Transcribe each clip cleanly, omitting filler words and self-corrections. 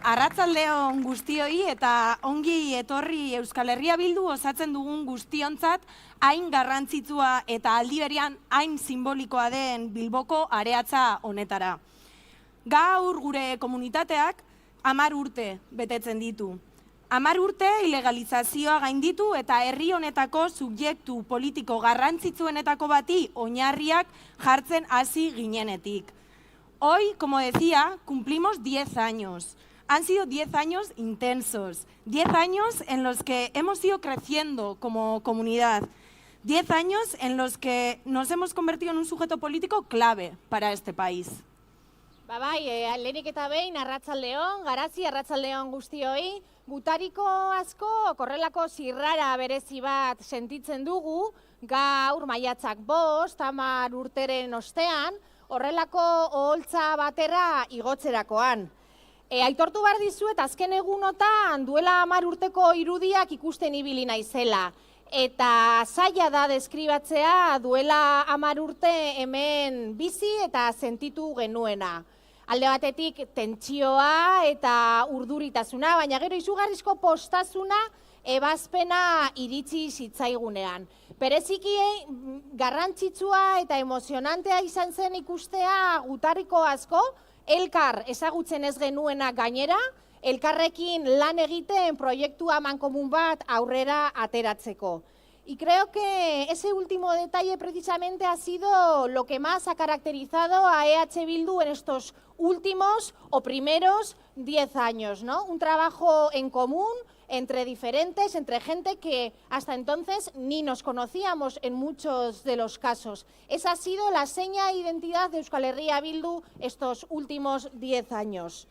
Arratsaldeon guztioi eta ongi etorri Euskal Herria Bildu osatzen dugun guztiontzat hain garrantzitsua eta aldi berean hain simbolikoa den Bilboko areatza honetara. Gaur gure komunitateak 10 urte betetzen ditu. 10 urte ilegalizazioa gainditu eta herri honetako subjektu politiko garrantzitsuenetako bati oinarriak jartzen hasi ginenetik. Hoy, como decía, cumplimos 10 años. Han sido 10 años intensos, 10 años en los que hemos ido creciendo como comunidad, 10 años en los que nos hemos convertido en un sujeto político clave para este país. Lehenik eta behin, arratsaldeon, garazi arratsaldeon guztioi, gutariko asko korrelako zirrara berezi bat sentitzen dugu, gaur maiatzak 5, 10 urteren ostean, horrelako oholtza batera igotzerakoan. Aitortu behar dizuet, azken egunotan duela 10 urteko irudiak ikusten ibili naizela. Eta zaila da deskribatzea duela 10 urte hemen bizi eta sentitu genuena. Alde batetik tentsioa eta urduritasuna, baina gero izugarrizko postasuna ebazpena iritsi zitzaigunean. Bereziki garrantzitsua eta emozionantea izan zen ikustea gutariko asko, elkar ezagutzen ez genuena gainera, elkarrekin lan egiten proiektu amankomun bat aurrera ateratzeko. Y creo que ese último detalle precisamente ha sido lo que más ha caracterizado a EH Bildu en estos últimos o primeros 10 años, ¿no? Un trabajo en común entre diferentes, entre gente que hasta entonces ni nos conocíamos en muchos de los casos. Esa ha sido la seña de identidad de Euskal Herria Bildu estos últimos 10 años.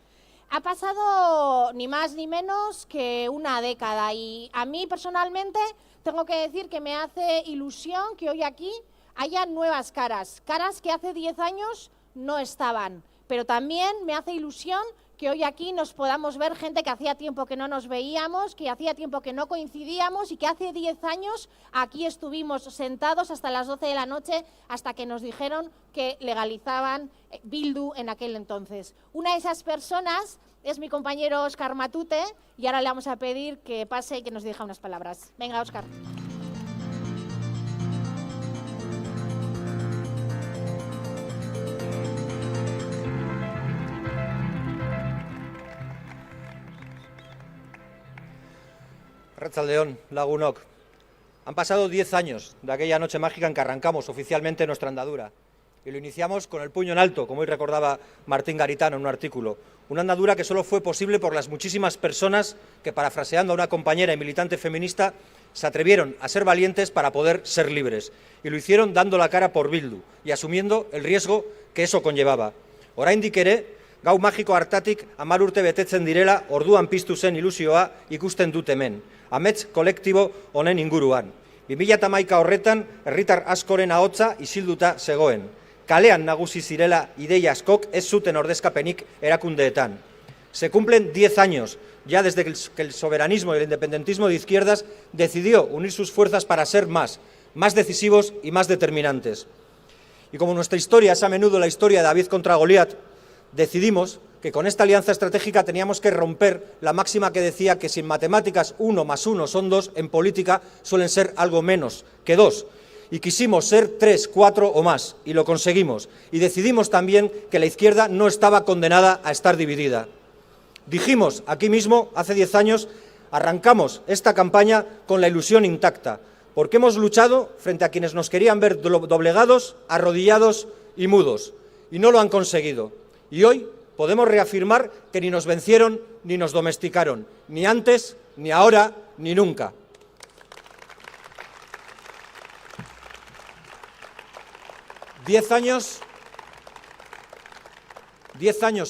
Ha pasado ni más ni menos que una década y a mí personalmente tengo que decir que me hace ilusión que hoy aquí haya nuevas caras, caras que hace 10 años no estaban, pero también me hace ilusión que hoy aquí nos podamos ver gente que hacía tiempo que no nos veíamos, que hacía tiempo que no coincidíamos y que hace 10 años aquí estuvimos sentados hasta las 12 de la noche hasta que nos dijeron que legalizaban Bildu en aquel entonces. Una de esas personas es mi compañero Óscar Matute y ahora le vamos a pedir que pase y que nos diga unas palabras. Venga, Óscar. Arratsaldeon, lagunok. Han pasado 10 años de aquella noche mágica en que arrancamos oficialmente nuestra andadura. Y lo iniciamos con el puño en alto, como hoy recordaba Martín Garitano en un artículo. Una andadura que solo fue posible por las muchísimas personas que, parafraseando a una compañera y militante feminista, se atrevieron a ser valientes para poder ser libres. Y lo hicieron dando la cara por Bildu y asumiendo el riesgo que eso conllevaba. Oraindik ere, gau magiko hartatik 10 urte betetzen direla orduan piztu zen ilusioa ikusten dut hemen. Amets kolektibo honen inguruan. 2011 horretan herritar askoren ahotsa isilduta zegoen. Kalean nagusi zirela ideia askok ez zuten ordezkapenik erakundeetan. Se cumplen 10 años ya desde que el soberanismo y el independentismo de izquierdas decidió unir sus fuerzas para ser más decisivos y más determinantes. Y como nuestra historia es a menudo la historia de David contra Goliat, decidimos que con esta alianza estratégica teníamos que romper la máxima que decía que si en matemáticas 1 más 1 son 2, en política suelen ser algo menos que 2. Y quisimos ser 3, 4 o más, y lo conseguimos. Y decidimos también que la izquierda no estaba condenada a estar dividida. Dijimos aquí mismo, hace 10 años, arrancamos esta campaña con la ilusión intacta, porque hemos luchado frente a quienes nos querían ver doblegados, arrodillados y mudos, y no lo han conseguido. Y hoy podemos reafirmar que ni nos vencieron ni nos domesticaron, ni antes, ni ahora, ni nunca. 10 años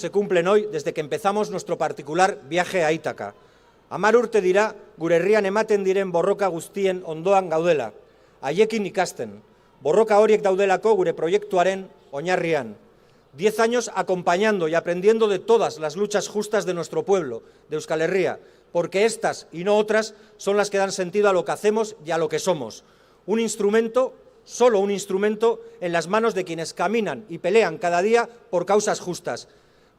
se cumplen hoy desde que empezamos nuestro particular viaje a Ítaca. 10 urte dira gure herrian ematen diren borroka guztien ondoan gaudela, haiekin ikasten. Borroka horiek daudelako gure proiektuaren oinarrian. 10 años acompañando y aprendiendo de todas las luchas justas de nuestro pueblo, de Euskal Herria, porque estas y no otras son las que dan sentido a lo que hacemos y a lo que somos. Un instrumento, solo un instrumento, en las manos de quienes caminan y pelean cada día por causas justas.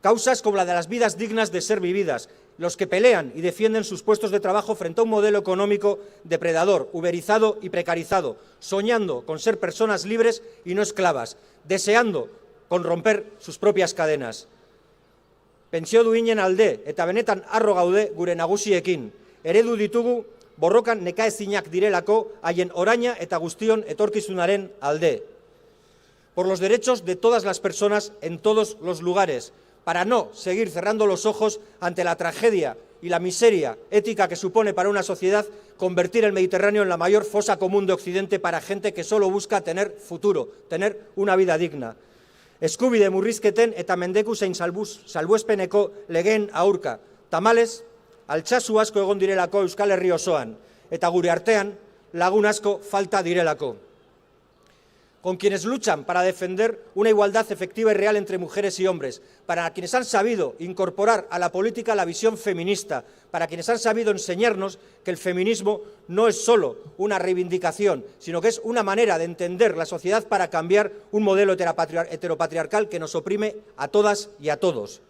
Causas como la de las vidas dignas de ser vividas, los que pelean y defienden sus puestos de trabajo frente a un modelo económico depredador, uberizado y precarizado, soñando con ser personas libres y no esclavas, deseando con romper sus propias cadenas. Pentsio duinen alde eta benetan harro gaude gure nagusiekin. Eredu ditugu borrokan nekaezinak direlako haien oraina eta guztion etorkizunaren alde. Por los derechos de todas las personas en todos los lugares, para no seguir cerrando los ojos ante la tragedia y la miseria ética que supone para una sociedad convertir el Mediterráneo en la mayor fosa común de Occidente para gente que solo busca tener futuro, tener una vida digna. Eskubide murrizketen eta mendeku zein salbuespeneko legeen aurka. Tamalez, altsasu asko egon direlako Euskal Herri osoan, eta gure artean lagun asko falta direlako. Con quienes luchan para defender una igualdad efectiva y real entre mujeres y hombres, para quienes han sabido incorporar a la política la visión feminista, para quienes han sabido enseñarnos que el feminismo no es solo una reivindicación, sino que es una manera de entender la sociedad para cambiar un modelo heteropatriarcal que nos oprime a todas y a todos.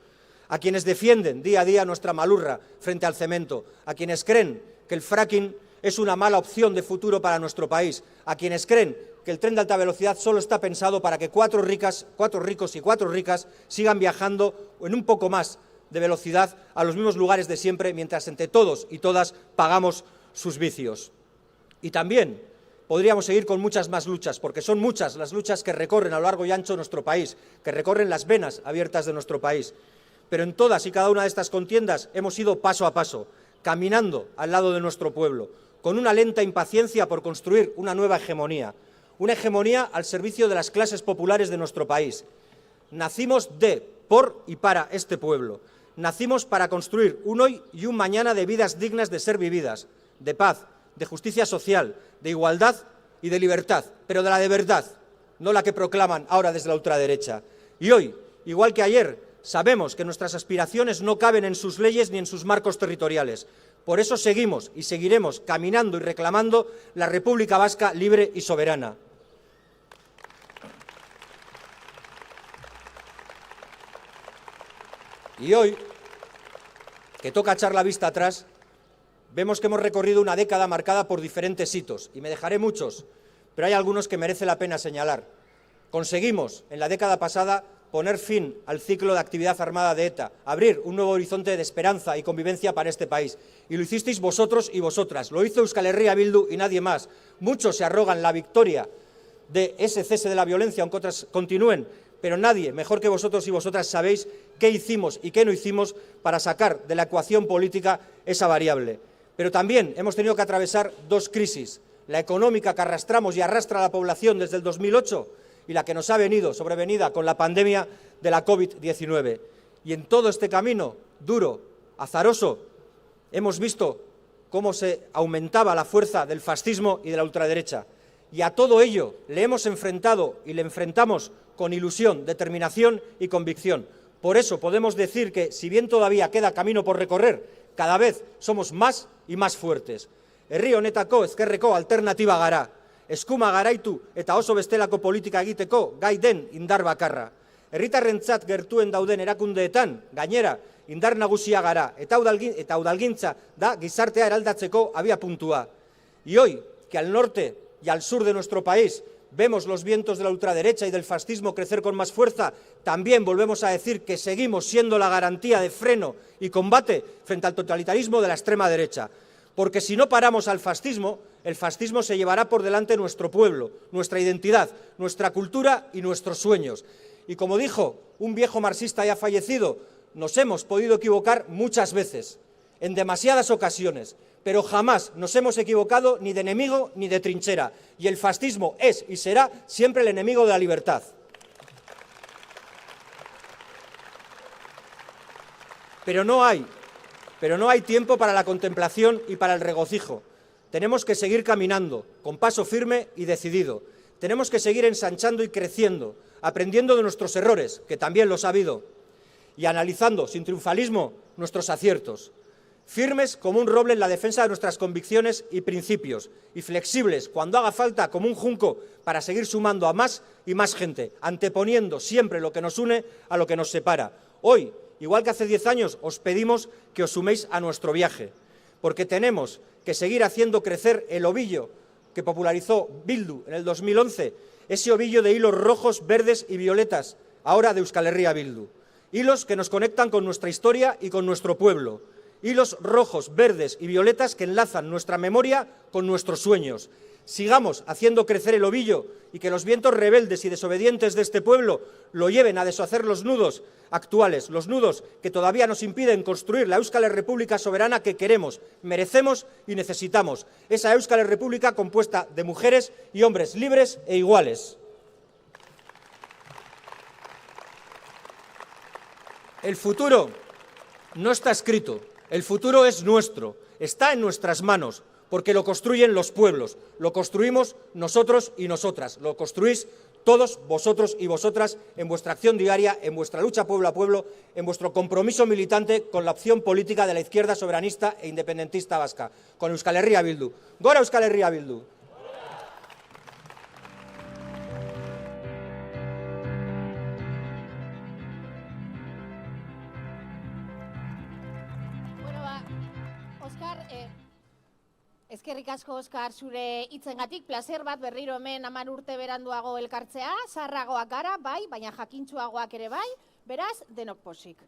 A quienes defienden día a día nuestra malurra frente al cemento, a quienes creen que el fracking es una mala opción de futuro para nuestro país, a quienes creen que el tren de alta velocidad solo está pensado para que cuatro ricos y cuatro ricas sigan viajando en un poco más de velocidad a los mismos lugares de siempre, mientras entre todos y todas pagamos sus vicios. Y también podríamos seguir con muchas más luchas, porque son muchas las luchas que recorren a lo largo y ancho de nuestro país, que recorren las venas abiertas de nuestro país. Pero en todas y cada una de estas contiendas hemos ido paso a paso, caminando al lado de nuestro pueblo, con una lenta impaciencia por construir una nueva hegemonía al servicio de las clases populares de nuestro país. Nacimos de, por y para este pueblo. Nacimos para construir un hoy y un mañana de vidas dignas de ser vividas, de paz, de justicia social, de igualdad y de libertad, pero de la de verdad, no la que proclaman ahora desde la ultraderecha. Y hoy, igual que ayer, sabemos que nuestras aspiraciones no caben en sus leyes ni en sus marcos territoriales. Por eso seguimos y seguiremos caminando y reclamando la República Vasca libre y soberana. Y hoy, que toca echar la vista atrás, vemos que hemos recorrido una década marcada por diferentes hitos, y me dejaré muchos, pero hay algunos que merece la pena señalar. Conseguimos, en la década pasada, poner fin al ciclo de actividad armada de ETA, abrir un nuevo horizonte de esperanza y convivencia para este país. Y lo hicisteis vosotros y vosotras, lo hizo Euskal Herria Bildu y nadie más. Muchos se arrogan la victoria de ese cese de la violencia, aunque otras continúen, pero nadie, mejor que vosotros y vosotras, sabéis qué hicimos y qué no hicimos para sacar de la ecuación política esa variable. Pero también hemos tenido que atravesar dos crisis, la económica que arrastramos y arrastra a la población desde el 2008 y la que nos ha venido sobrevenida con la pandemia de la COVID-19. Y en todo este camino duro, azaroso, hemos visto cómo se aumentaba la fuerza del fascismo y de la ultraderecha. Y a todo ello le hemos enfrentado y le enfrentamos con ilusión, determinación y convicción. Por eso podemos decir que, si bien todavía queda camino por recorrer, cada vez somos más y más fuertes. Herri honetako ezkerreko alternatiba gara. Eskuma garaitu eta oso bestelako politika egiteko gai den indar bakarra. Herritarrentzat gertuen dauden erakundeetan, gainera, indar nagusia gara, eta udalgintza da gizartea eraldatzeko abiapuntua. Y hoy, que al norte y al sur de nuestro país vemos los vientos de la ultraderecha y del fascismo crecer con más fuerza, también volvemos a decir que seguimos siendo la garantía de freno y combate frente al totalitarismo de la extrema derecha. Porque si no paramos al fascismo, el fascismo se llevará por delante nuestro pueblo, nuestra identidad, nuestra cultura y nuestros sueños. Y como dijo un viejo marxista ya fallecido, nos hemos podido equivocar muchas veces, en demasiadas ocasiones, pero jamás nos hemos equivocado ni de enemigo ni de trinchera. Y el fascismo es y será siempre el enemigo de la libertad. Pero no hay tiempo para la contemplación y para el regocijo. Tenemos que seguir caminando, con paso firme y decidido. Tenemos que seguir ensanchando y creciendo, aprendiendo de nuestros errores, que también los ha habido, y analizando, sin triunfalismo, nuestros aciertos. Firmes como un roble en la defensa de nuestras convicciones y principios, y flexibles cuando haga falta como un junco para seguir sumando a más y más gente, anteponiendo siempre lo que nos une a lo que nos separa. Hoy, igual que hace 10 años, os pedimos que os suméis a nuestro viaje, porque tenemos que seguir haciendo crecer el ovillo que popularizó Bildu en el 2011, ese ovillo de hilos rojos, verdes y violetas, ahora de Euskal Herria Bildu. Hilos que nos conectan con nuestra historia y con nuestro pueblo. Hilos rojos, verdes y violetas que enlazan nuestra memoria con nuestros sueños. Sigamos haciendo crecer el ovillo y que los vientos rebeldes y desobedientes de este pueblo lo lleven a deshacer los nudos actuales, los nudos que todavía nos impiden construir la Euskal República soberana que queremos, merecemos y necesitamos. Esa Euskal República compuesta de mujeres y hombres libres e iguales. El futuro no está escrito, el futuro es nuestro, está en nuestras manos, porque lo construyen los pueblos, lo construimos nosotros y nosotras, lo construís todos vosotros y vosotras en vuestra acción diaria, en vuestra lucha pueblo a pueblo, en vuestro compromiso militante con la opción política de la izquierda soberanista e independentista vasca, con Euskal Herria Bildu. ¡Gora Euskal Herria Bildu! Eskerrik asko, Oskar, zure hitzengatik, plazer bat berriro hemen 10 urte beranduago elkartzea, zaharragoak gara, bai, baina jakintsuagoak ere bai, beraz, denok posik.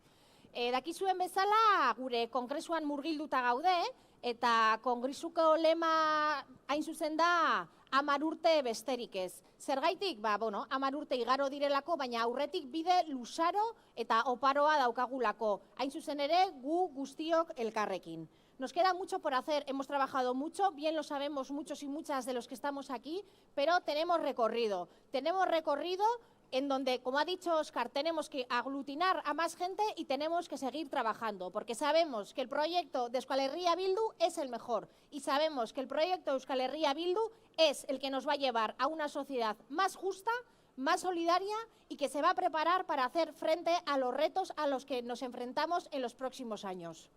Dakizuen bezala, gure kongresuan murgilduta gaude, eta kongresuko lema hain zuzen da 10 urte besterik ez. Zergaitik? 10 urte igaro direlako, baina aurretik bide luzaro eta oparoa daukagulako. Hain zuzen ere, gu guztiok elkarrekin. Nos queda mucho por hacer, hemos trabajado mucho, bien lo sabemos muchos y muchas de los que estamos aquí, pero tenemos recorrido. Tenemos recorrido en donde, como ha dicho Oskar, tenemos que aglutinar a más gente y tenemos que seguir trabajando, porque sabemos que el proyecto de Euskal Herria Bildu es el mejor y sabemos que el proyecto de Euskal Herria Bildu es el que nos va a llevar a una sociedad más justa, más solidaria y que se va a preparar para hacer frente a los retos a los que nos enfrentamos en los próximos años.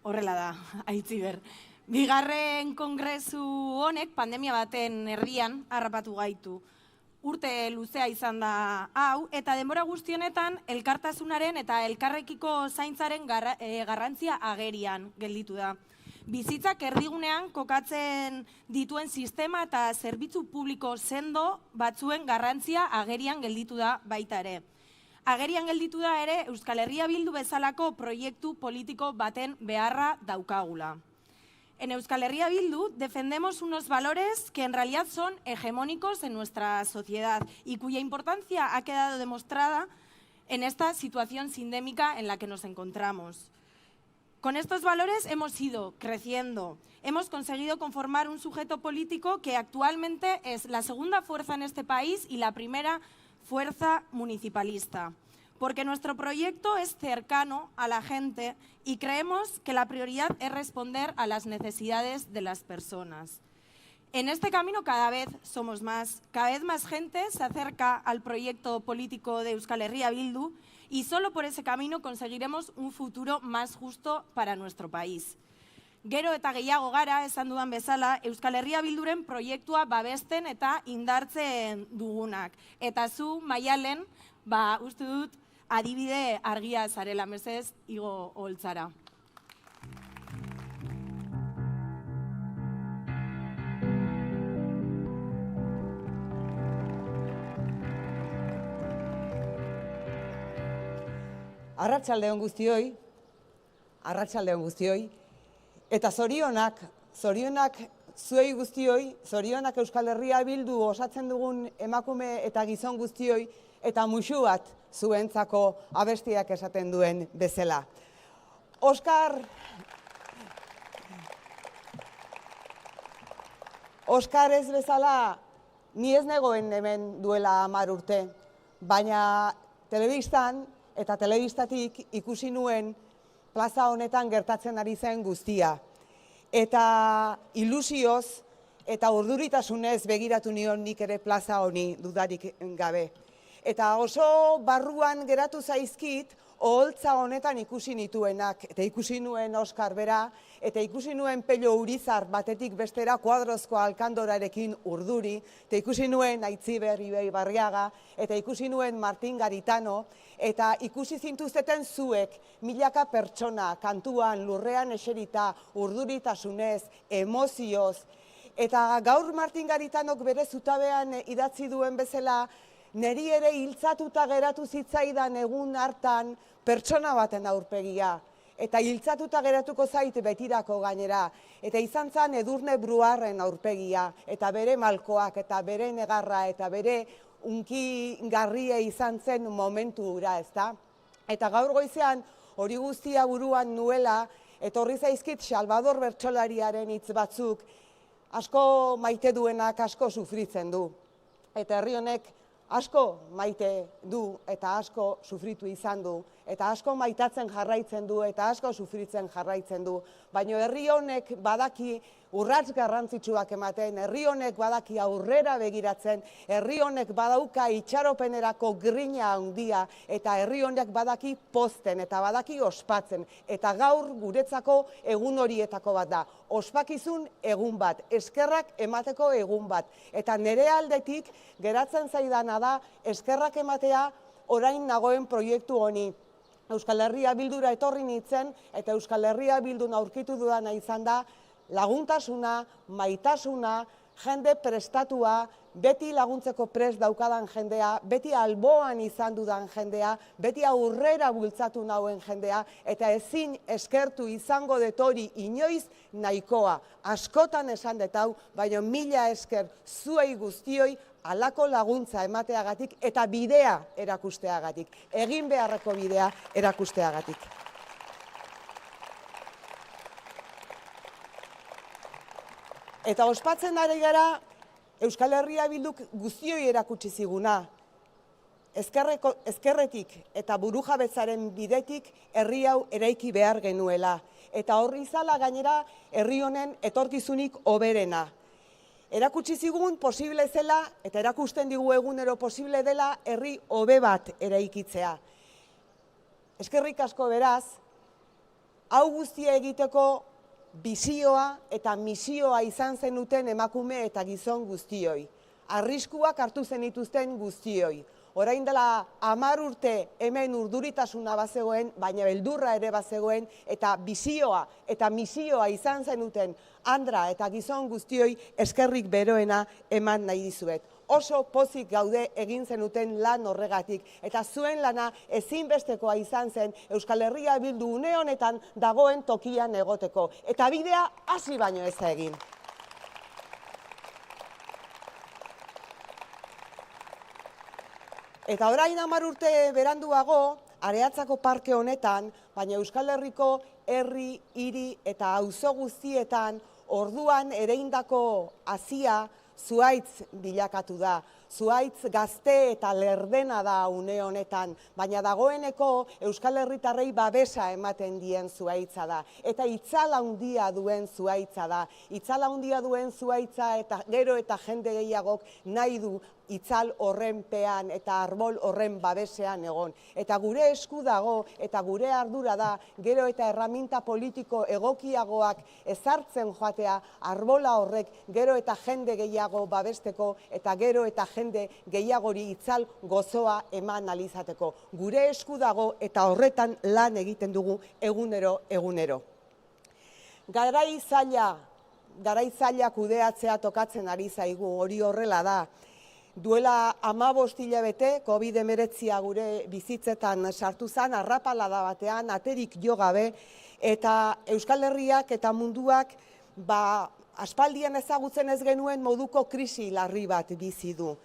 Horrela da, Aitziber. Bigarren kongresu honek pandemia baten erdian harrapatu gaitu. Urte luzea izan da hau, eta denbora guzti honetan elkartasunaren eta elkarrekiko zaintzaren garrantzia agerian gelditu da. Bizitzak erdigunean kokatzen dituen sistema eta zerbitzu publiko sendo batzuen garrantzia agerian gelditu da baita ere. Agerian gelditu da ere Euskal Herria Bildu bezalako proiektu politiko baten beharra daukagula. En Euskal Herria Bildu defendemos unos valores que en realidad son hegemónicos en nuestra sociedad y cuya importancia ha quedado demostrada en esta situación sindémica en la que nos encontramos. Con estos valores hemos ido creciendo, hemos conseguido conformar un sujeto político que actualmente es la segunda fuerza en este país y la primera fuerza municipalista, porque nuestro proyecto es cercano a la gente y creemos que la prioridad es responder a las necesidades de las personas. En este camino cada vez somos más, cada vez más gente se acerca al proyecto político de Euskal Herria Bildu y solo por ese camino conseguiremos un futuro más justo para nuestro país. Gero eta gehiago gara, esan dudan bezala, Euskal Herria Bilduren proiektua babesten eta indartzen dugunak. Eta zu, Maialen, uste dut, adibide argia zarela, mesedez, igo holtzara. Arratsaldeon guztioi, eta zorionak zuei guztioi, zorionak Euskal Herria Bildu osatzen dugun emakume eta gizon guztioi, eta muxu bat zuentzako abestiak esaten duen bezala. Oskar ez bezala, ni ez negoen hemen duela 10 urte, baina telebistan eta telebistatik ikusi nuen plaza honetan gertatzen ari zen guztia. Eta ilusioz eta urduritasunez begiratu nion nik ere plaza honi dudarik gabe. Eta oso barruan geratu zaizkit oholtza honetan ikusi nituenak, eta ikusi nuen Oskar bera, eta ikusi nuen Pello Urizar batetik bestera kuadrozko alkandorarekin urduri, eta ikusi nuen Aitziber Ibaibarriaga, eta ikusi nuen Martin Garitano, eta ikusi zintuzteten zuek, milaka pertsona, kantuan, lurrean eserita, urduritasunez, emozioz, eta gaur Martin Garitanok bere zutabean idatzi duen bezala, neri ere hiltzatuta geratu zitzaidan egun hartan pertsona baten aurpegia. Eta hiltzatuta geratuko zait betirako gainera. Eta izan zen Edurne Bruarren aurpegia, eta bere malkoak, eta bere negarra, eta bere unkigarria izan zen momentu hura, ezta? Eta gaur goizean hori guztia buruan nuela, etorri zaizkit Salvador bertsolariaren hitz batzuk, asko maite duenak asko sufritzen du. Eta herri honek asko maite du eta asko sufritu izan du, eta asko maitatzen jarraitzen du eta asko sufritzen jarraitzen du. Baina herri honek badaki urrats garrantzitsuak ematen, herri honek badaki aurrera begiratzen, herri honek badauka itxaropenerako grina handia, eta herri honek badaki pozten eta badaki ospatzen. Eta gaur guretzako egun horietako bat da. Ospakizun egun bat, eskerrak emateko egun bat. Eta nire aldetik geratzen zaidana da eskerrak ematea orain nagoen proiektu honi. Euskal Herria Bildura etorri nintzen, eta Euskal Herria Bildun aurkitu dudana izan da laguntasuna, maitasuna, jende prestatua, beti laguntzeko prest daukadan jendea, beti alboan izan dudan jendea, beti aurrera bultzatu nauen jendea, eta ezin eskertu izango detori inoiz nahikoa. Askotan esan detau, baina mila esker zuei guztioi halako laguntza emateagatik eta bidea erakusteagatik, egin beharreko bidea erakusteagatik. Eta ospatzen ari gara Euskal Herria Bilduk guztioi erakutsi ziguna. Ezkerretik eta burujabetzaren bidetik herri hau eraiki behar genuela. Eta horri izala gainera herri honen etorkizunik hoberena. Erakutsi zigun posible zela, eta erakusten digu egunero posible dela, herri hobe bat eraikitzea. Eskerrik asko beraz, hau guztia egiteko bizioa eta misioa izan zenuten emakume eta gizon guztioi. Arriskuak hartu zenituzten guztioi. Orain dela 10 urte hemen urduritasuna bazegoen, baina beldurra ere bazegoen, eta bizioa eta misioa izan zenuten andra eta gizon guztioi eskerrik beroena eman nahi dizuet. Oso pozik gaude egin zenuten lan horregatik, eta zuen lana ezinbestekoa izan zen Euskal Herria Bildu une honetan dagoen tokian egoteko, eta bidea hasi baino ez da egin. Eta orain 10 urte beranduago, Areatzako parke honetan, baina Euskal Herriko herri, hiri eta auzo guztietan orduan ereindako hazia zuhaitz bilakatu da. Zuhaitz gazte eta lerdena da une honetan, baina dagoeneko Euskal Herritarrei babesa ematen dien zuhaitza da. Eta itzala handia duen zuhaitza da. Itzala handia duen zuhaitza eta gero eta jende gehiagok nahi du itzal horren pean eta arbol horren babesean egon. Eta gure esku dago eta gure ardura da gero eta erraminta politiko egokiagoak ezartzen joatea arbola horrek gero eta jende gehiago babesteko eta gero eta jende gehiagori itzal gozoa eman alizateko. Gure esku dago eta horretan lan egiten dugu egunero. Garai zaila kudeatzea tokatzen ari zaigu, hori horrela da. Duela 15 hilabete, COVID-19 gure bizitzetan sartu zen, arrapalada batean, aterik jo gabe, eta Euskal Herriak eta munduak aspaldian ezagutzen ez genuen moduko krisi larri bat bizi du.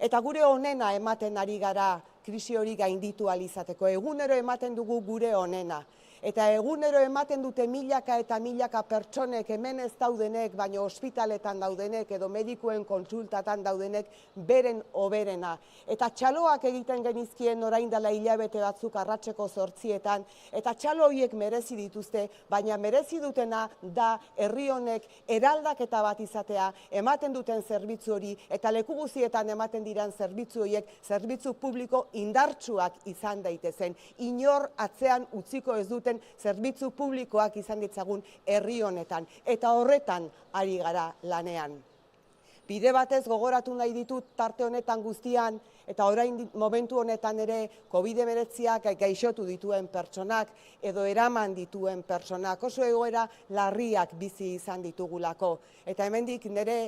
Eta gure onena ematen ari gara krisi hori gainditu ahal izateko, egunero ematen dugu gure onena. eta egunero ematen dute milaka eta milaka pertsonek hemen ez daudenek, baina ospitaletan daudenek edo medikuen kontsultatan daudenek beren oberena. Eta txaloak egiten genizkien orain dela hilabete batzuk arratseko 8etan, eta txalo horiek merezi dituzte, baina merezi dutena da herri honek eraldaketa bat izatea, ematen duten zerbitzu hori, eta leku guztietan ematen diren zerbitzu horiek, zerbitzu publiko indartsuak izan daitezen. Inor atzean utziko ez duten zerbitzu publikoak izan ditzagun herri honetan, eta horretan ari gara lanean. Bide batez gogoratu nahi ditut tarte honetan guztian, eta orain momentu honetan ere COVID-19ak gaixotu dituen pertsonak edo eraman dituen pertsonak oso egoera larriak bizi izan ditugulako. Eta hemendik nire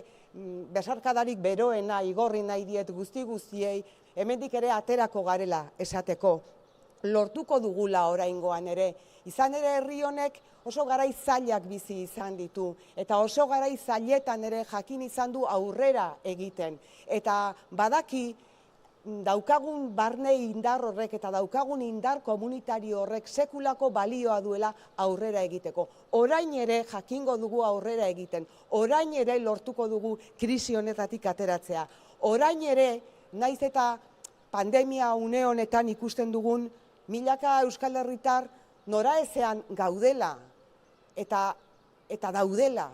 besarkadarik beroena igorri nahi diet guztiei, hemendik ere aterako garela esateko. Lortuko dugula oraingoan ere. Izan ere herri honek oso garai zailak bizi izan ditu, eta oso garai zailetan ere jakin izan du aurrera egiten. Eta badaki daukagun barne indar horrek eta daukagun indar komunitario horrek sekulako balioa duela aurrera egiteko. Orain ere jakingo dugu aurrera egiten, orain ere lortuko dugu krisi honetatik ateratzea. Orain ere, naiz eta pandemia une honetan ikusten dugun, milaka Euskal Herritar noraezean gaudela eta daudela.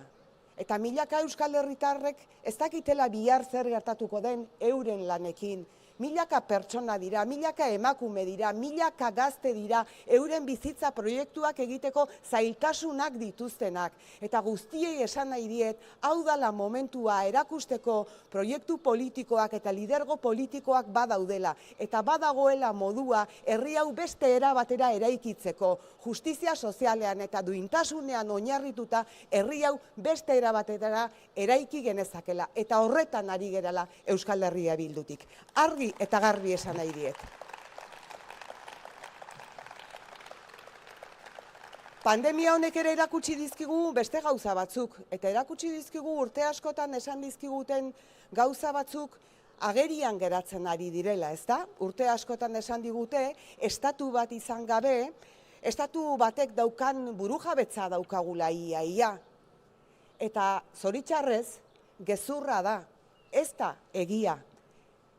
Eta milaka Euskal Herritarrek ez dakitela bihar zer gertatuko den euren lanekin. Milaka pertsona dira, milaka emakume dira, milaka gazte dira, euren bizitza proiektuak egiteko zailtasunak dituztenak. Eta guztiei esan nahi diet, hau dala momentua erakusteko proiektu politikoak eta lidergo politikoak badaudela. Eta badagoela modua herri hau beste era batera eraikitzeko. Justizia sozialean eta duintasunean oinarrituta herri hau beste era batera eraiki genezakela. Eta horretan ari gerala Euskal Herria Bildutik. Argi eta garbi esan nahi diet. Pandemia honek ere erakutsi dizkigu beste gauza batzuk, eta erakutsi dizkigu urte askotan esan dizkiguten gauza batzuk agerian geratzen ari direla, ezta? Urte askotan esan digute, estatu bat izan gabe, estatu batek daukan burujabetza daukagula ia. Eta zoritxarrez, gezurra da, ez da egia.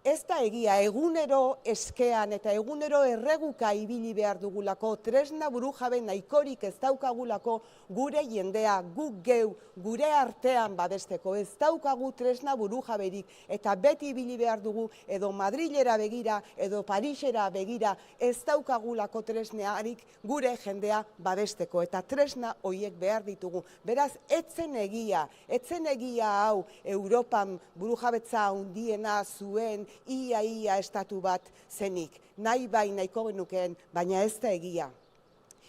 Ez da egia, egunero eskean eta egunero erreguka ibili behar dugulako, tresna burujabe nahikorik ez daukagulako gure jendea, guk geu, gure artean babesteko, ez daukagu tresna burujaberik, eta beti ibili behar dugu edo Madrilera begira, edo Parisera begira, ez daukagulako tresnearik gure jendea babesteko, eta tresna horiek behar ditugu. Beraz, etzen egia hau Europan burujabetza handiena zuen, ia estatu bat zenik, nahi bai nahiko genukeen, baina ez da egia.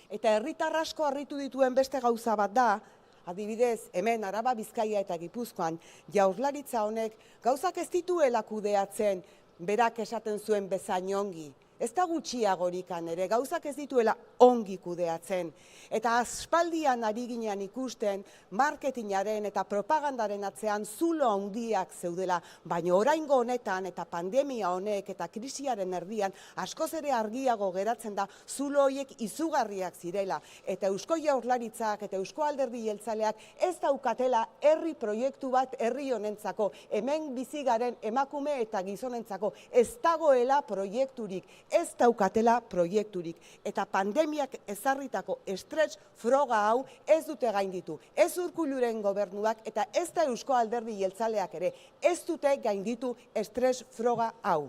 Eta herritar asko harritu dituen beste gauza bat da, adibidez, hemen Araba, Bizkaia eta Gipuzkoan, Jaurlaritza honek gauzak ez dituela kudeatzen, berak esaten zuen bezain ongi. Ez da gutxiagorikan ere, gauzak ez dituela ongi kudeatzen. Eta aspaldian ari ginean ikusten, marketingaren eta propagandaren atzean zulo handiak zeudela, baina oraingo honetan eta pandemia honek eta krisiaren erdian askoz ere argiago geratzen da zulo horiek izugarriak zirela. Eta Eusko Jaurlaritzak eta Eusko Alderdi Jeltzaleak ez daukatela herri proiektu bat herri honentzako, hemen bizi garen emakume eta gizonentzako, ez dagoela proiekturik. Ez daukatela proiekturik, eta pandemiak ezarritako estres froga hau ez dute gainditu. Ez Urkulluren gobernuak eta ez da Eusko Alderdi Jeltzaleak ere, ez dute gainditu estres froga hau.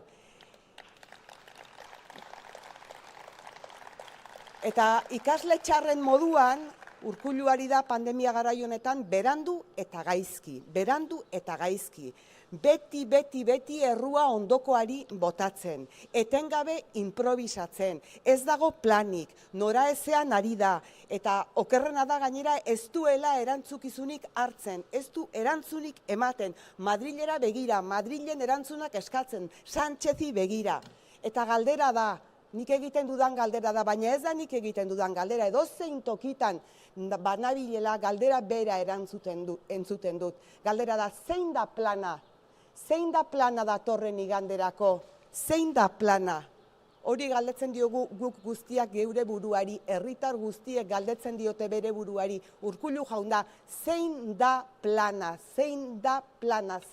Eta ikasle txarren moduan, Urkulluari da pandemia garai honetan berandu eta gaizki. Beti errua ondokoari botatzen, etengabe improvisatzen, ez dago planik, noraezean ari da, eta okerrena da gainera ez duela erantzukizunik hartzen, ez du erantzunik ematen, Madrilera begira, Madrilen erantzunak eskatzen, Sánchezi begira, eta galdera da, nik egiten dudan galdera da, baina ez da nik egiten dudan galdera, edozein tokitan banabilela galdera bera entzuten dut. Galdera da, zein da plana? Zein da plana datorren iganderako? Zein da plana? Hori galdetzen diogu guk guztiak geure buruari, herritar guztiek galdetzen diote bere buruari. Urkullu jauna, zein da plana,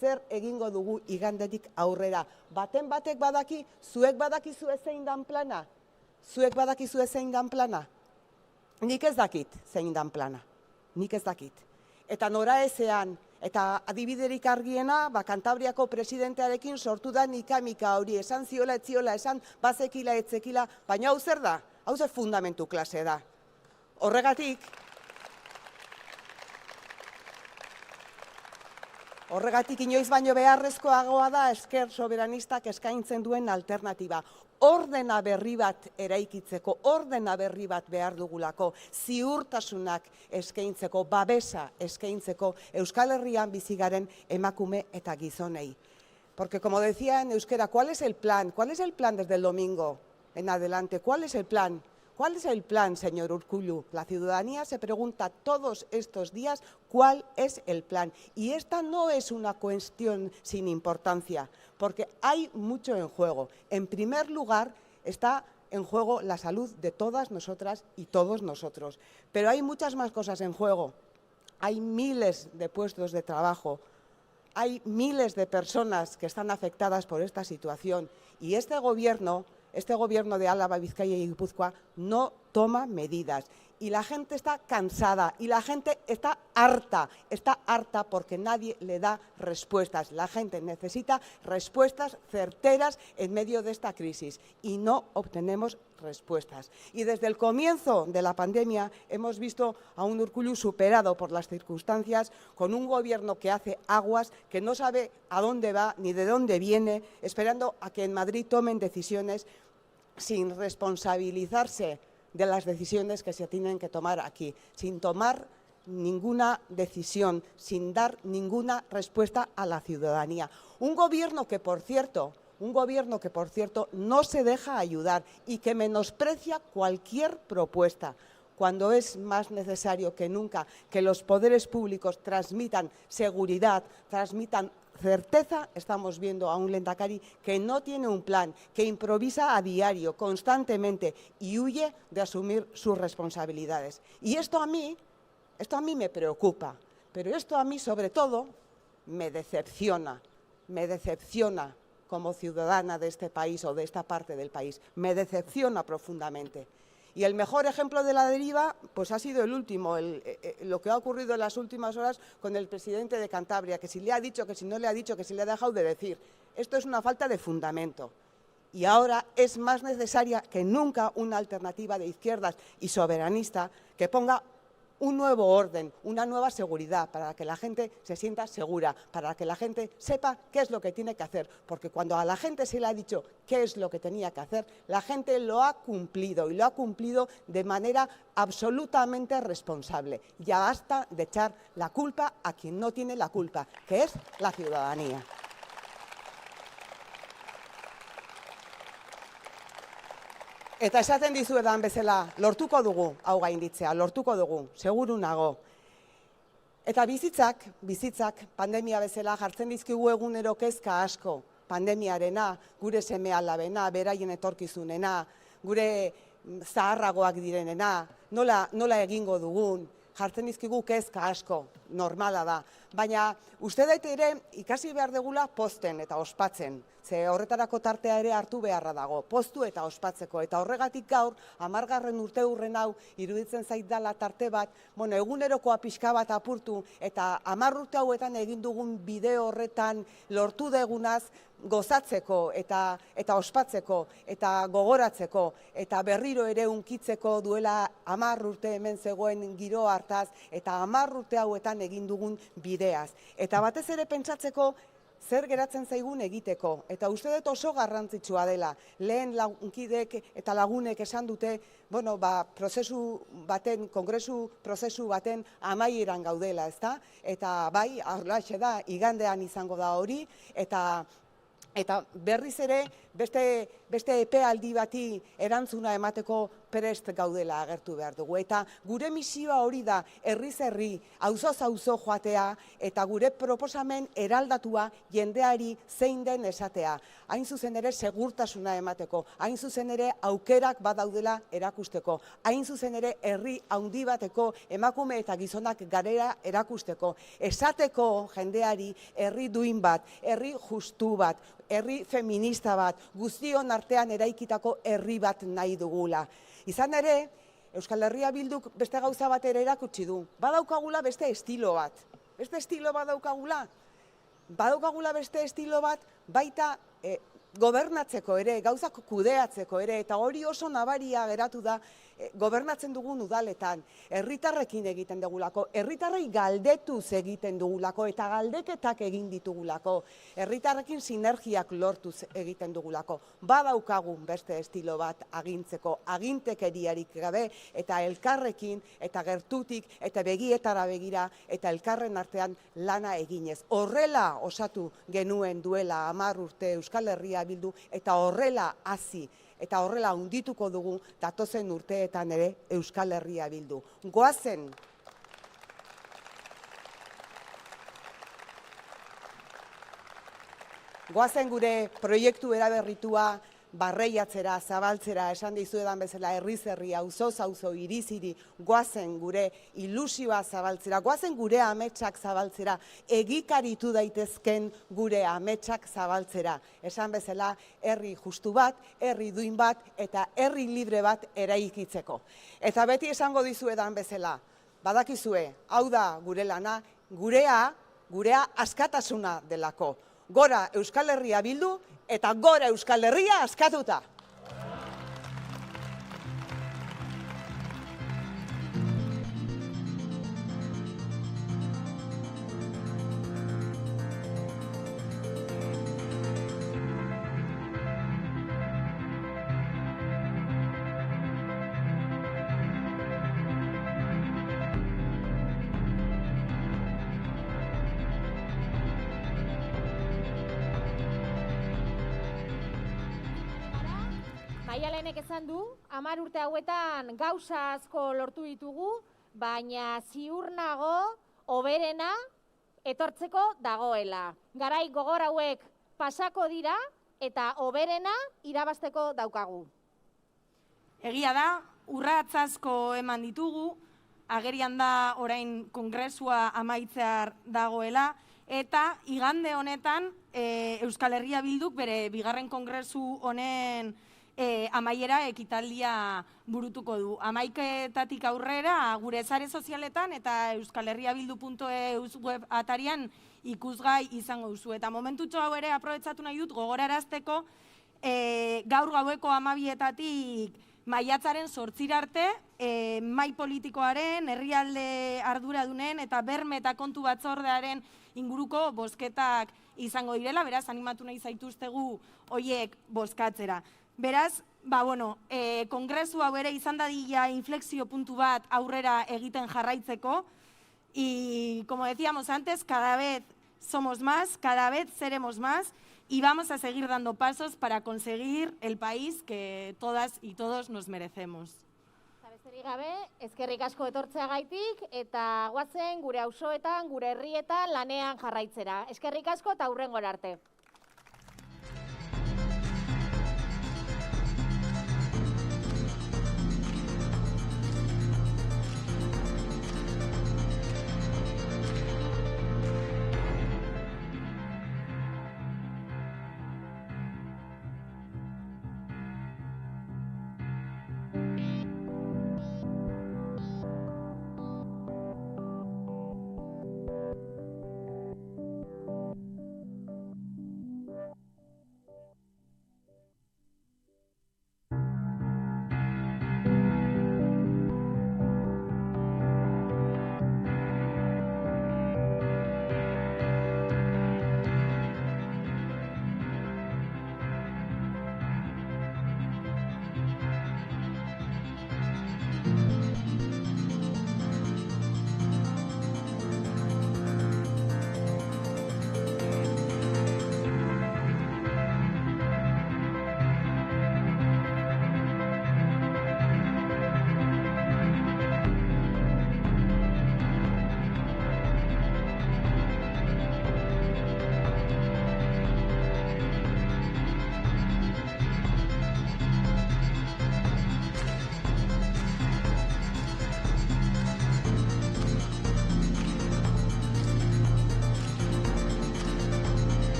zer egingo dugu igandetik aurrera? Baten batek badaki, zuek badakizue zein dan plana? Zuek badakizue zein dan plana? Nik ez dakit zein dan plana, nik ez dakit. Eta nora ezean, eta adibiderik argiena, Kantabriako presidentearekin sortu da nika-mika hori, esan ziola, etziola, esan bazekila, etzekila, baina hau zer da? Hau zer fundamentu klase da. Horregatik inoiz baino beharrezkoagoa da ezker soberanistak eskaintzen duen alternatiba. Ordena berri bat eraikitzeko, ordena berri bat behar dugulako, ziurtasunak eskaintzeko, babesa eskaintzeko Euskal Herrian bizigaren emakume eta gizonei. Porque como decía en euskera, ¿cuál es el plan? ¿Cuál es el plan desde el domingo en adelante? ¿Cuál es el plan? ¿Cuál es el plan, señor Urkullu? La ciudadanía se pregunta todos estos días cuál es el plan. Y esta no es una cuestión sin importancia, porque hay mucho en juego. En primer lugar, está en juego la salud de todas nosotras y todos nosotros. Pero hay muchas más cosas en juego. Hay miles de puestos de trabajo. Hay miles de personas que están afectadas por esta situación. Y este gobierno de Álava, Vizcaya y Guipúzcoa no toma medidas. Y la gente está cansada y la gente está harta porque nadie le da respuestas. La gente necesita respuestas certeras en medio de esta crisis y no obtenemos respuestas. Y desde el comienzo de la pandemia hemos visto a un Urkullu superado por las circunstancias, con un gobierno que hace aguas, que no sabe a dónde va ni de dónde viene, esperando a que en Madrid tomen decisiones sin responsabilizarse de las decisiones que se tienen que tomar aquí, sin tomar ninguna decisión, sin dar ninguna respuesta a la ciudadanía. Un gobierno que, por cierto, no se deja ayudar y que menosprecia cualquier propuesta, cuando es más necesario que nunca que los poderes públicos transmitan seguridad, transmitan certeza. Estamos viendo a un Lehendakari que no tiene un plan, que improvisa a diario, constantemente, y huye de asumir sus responsabilidades. Y esto a mí me preocupa, pero esto a mí sobre todo me decepciona como ciudadana de este país o de esta parte del país, me decepciona profundamente. Y el mejor ejemplo de la deriva pues ha sido el último, lo que ha ocurrido en las últimas horas con el presidente de Cantabria, que si le ha dicho, que si no le ha dicho, que si le ha dejado de decir. Esto es una falta de fundamento. Y ahora es más necesaria que nunca una alternativa de izquierdas y soberanista que ponga un nuevo orden, una nueva seguridad, para que la gente se sienta segura, para que la gente sepa qué es lo que tiene que hacer. Porque cuando a la gente se le ha dicho qué es lo que tenía que hacer, la gente lo ha cumplido y lo ha cumplido de manera absolutamente responsable. Ya basta de echar la culpa a quien no tiene la culpa, que es la ciudadanía. Eta esaten dizuedan bezala, lortuko dugu hau gainditzea, lortuko dugu, seguru nago. Eta bizitzak pandemia bezala jartzen dizkigu egunero kezka asko, pandemiarena, gure seme-alabena, beraien etorkizunena, gure zaharragoak direnena, nola egingo dugun, jartzen dizkigu kezka asko, normala da. Baina uste dut ere ikasi behar degula pozten eta ospatzen. Ze horretarako tartea ere hartu beharra dago, poztu eta ospatzeko. Eta horregatik gaur, 10. urteurren hau, iruditzen zait dela tarte bat, egunerokoa pixka bat apurtu, eta 10 urte hauetan egin dugun bideo horretan lortu degunaz gozatzeko eta ospatzeko eta gogoratzeko eta berriro ere hunkitzeko duela 10 urte hemen zegoen giro hartaz eta 10 urte hauetan egin dugun bideaz. Eta batez ere pentsatzeko zer geratzen zaigun egiteko. Eta uste dut oso garrantzitsua dela. Lehen lagunkidek eta lagunek esan dute, kongresu prozesu baten amaieran gaudela, ezta? Eta bai, halaxe da, igandean izango da hori, eta berriz ere beste epealdi bati erantzuna emateko prest gaudela agertu behar dugu. Eta gure misioa hori da herriz herri, auzoz auzo joatea eta gure proposamen eraldatua jendeari zein den esatea. Hain zuzen ere segurtasuna emateko, hain zuzen ere aukerak badaudela erakusteko, hain zuzen ere herri handi bateko emakume eta gizonak garera erakusteko, esateko jendeari herri duin bat, herri justu bat, herri feminista bat, guztion artean eraikitako herri bat nahi dugula. Izan ere, Euskal Herria Bilduk beste gauza bat ere erakutsi du. Badaukagula beste estilo bat. Beste estilo bat daukagula. Badaukagula beste estilo bat baita gobernatzeko ere, gauzak kudeatzeko ere, eta hori oso nabaria geratu da gobernatzen dugun udaletan, herritarrekin egiten dugulako, herritarrei galdetuz egiten dugulako, eta galdeketak egin ditugulako, herritarrekin sinergiak lortuz egiten dugulako. Badaukagun beste estilo bat agintzeko, agintekeriarik gabe, eta elkarrekin, eta gertutik, eta begietara begira, eta elkarren artean lana eginez. Horrela osatu genuen duela 10 urte Euskal Herria Bildu, eta horrela hasi, eta horrela handituko dugu datozen urteetan ere Euskal Herria Bildu. Goazen gure proiektu eraberritua barreiatzera, zabaltzera, esan dizuedan bezala herriz herri, auzoz auzo, hiriz hiri, goazen gure ilusioa zabaltzera, goazen gure ametsak zabaltzera, egikaritu daitezken gure ametsak zabaltzera. Esan bezala, herri justu bat, herri duin bat eta herri libre bat eraikitzeko. Eta beti esango dizuedan bezala, badakizue, hau da gure lana, gurea askatasuna delako. Gora Euskal Herria Bildu eta gora Euskal Herria askatuta! Maialenek esan du, 10 urte hauetan gauza asko lortu ditugu, baina ziur nago hoberena etortzeko dagoela. Garai gogor hauek pasako dira eta hoberena irabazteko daukagu. Egia da, urrats asko eman ditugu, agerian da orain kongresua amaitzear dagoela, eta igande honetan Euskal Herria Bilduk bere bigarren kongresu honen amaiera ekitaldia burutuko du. Amaiketatik aurrera gure sare sozialetan eta euskalherriabildu.eus web atarian ikusgai izango duzu. Eta momentutxo hau ere aprobetxatu nahi dut gogorarazteko gaur gaueko 12etatik maiatzaren 8 arte mahai politikoaren, herrialde arduradunen eta berme eta kontu batzordearen inguruko bozketak izango direla, beraz animatu nahi zaituztegu hoiek bozkatzera. Beraz, kongresu hau ere izan dadila inflexio puntu bat aurrera egiten jarraitzeko y, como decíamos antes, cada vez somos más, cada vez seremos más y vamos a seguir dando pasos para conseguir el país que todas y todos nos merecemos. Besterik gabe, eskerrik asko etortzeagaitik eta goazen gure auzoetan, gure herrietan lanean jarraitzera. Eskerrik asko eta hurrengora arte.